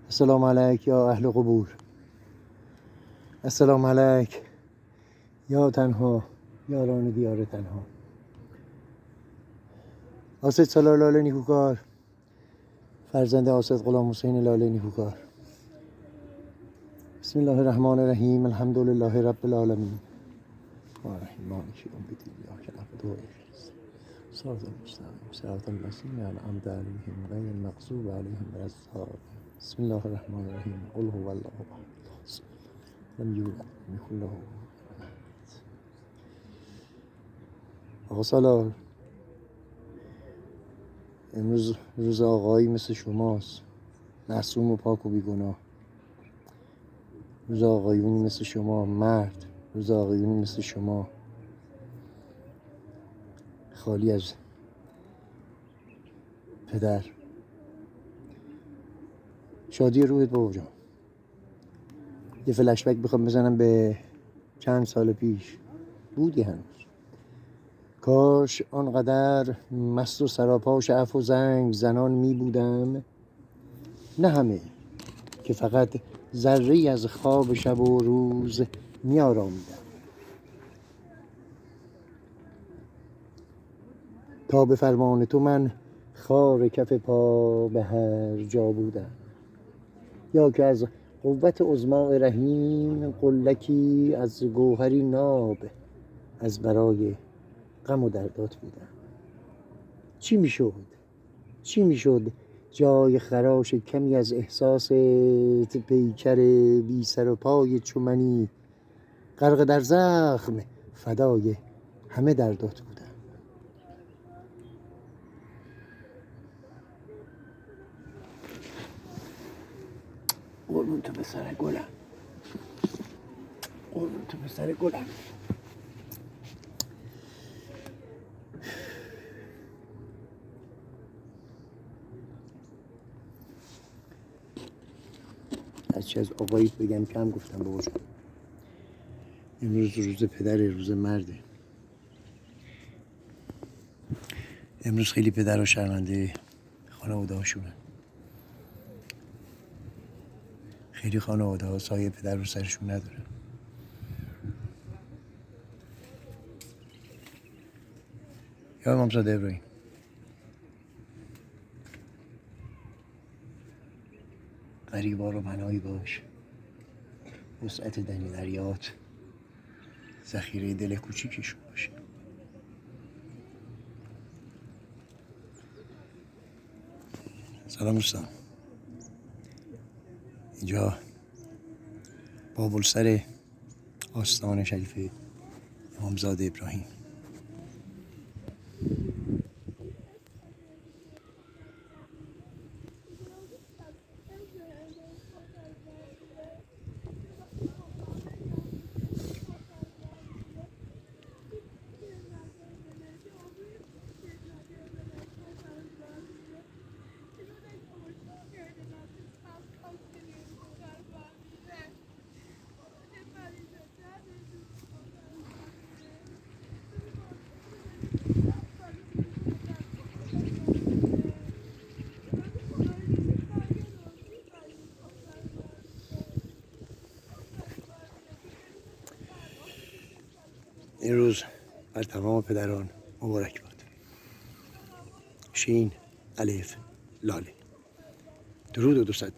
السلام علیک یا اهل قبور. السلام علیک یا تنها یاران دیار تنها. آسد سالار لاله نیکوکار، فرزند آسد غلام حسین لاله نیکوکار. بسم الله الرحمن الرحیم. الحمد لله رب العالمین الرحمن مالک یوم الدین. ایاک نعبد و ایاک نستعین. صراط المستقیم صراط الذین انعمت علیهم غیر المغضوب علیهم ولا الضالین. بسم الله الرحمن الرحیم. قل هو الله احد لم یولد ولم یکن له کفوا احد. آقا سالار، امروز روز آقایی مثل شماست، معصوم و پاک و بیگناه. روز آقایونی مثل شما، مرد، روز آقایونی مثل شما، خالی از پدر. شادی روحت بابا جان. یه فلشبک بخوام بزنم به چند سال پیش، بودی هنوز. کاش آنقدر مست و سراپاش عفو و زنگ زنان می بودم، نه همه، که فقط ذره‌ای از خواب شب و روز می آرامیدم. تا به فرمان تو من خار کف پا به هر جا بودم، یا که از قوت عظمای رحیم قلکی از گوهری ناب از برای غم و دردات بودم. چی میشد جای خراش کمی از احساس پیکر بی سر و پای چومنی غرق در زخم فدای همه دردات بودم. قربون تو پسر گلم، قربون تو پسر گلم. هرچی از آقاییت بگم کم گفتم بابا جان. امروز روز پدره، روز مرده. امروز خیلی پدر و شرمنده خانواده هاشونه. خیلی خانواده ها سایه پدر رو سرشون نداره. یا امامزاده ابراهیم، غریبا رو پناهی باش، وسعت دنی دریات ذخیره دل کوچیکشون باشه. سلام دوستان، اینجا بابلسر آستان شریف امامزاده ابراهیم. این روز بر تمام پدران مبارک باد. شین الف لاله. درود و 200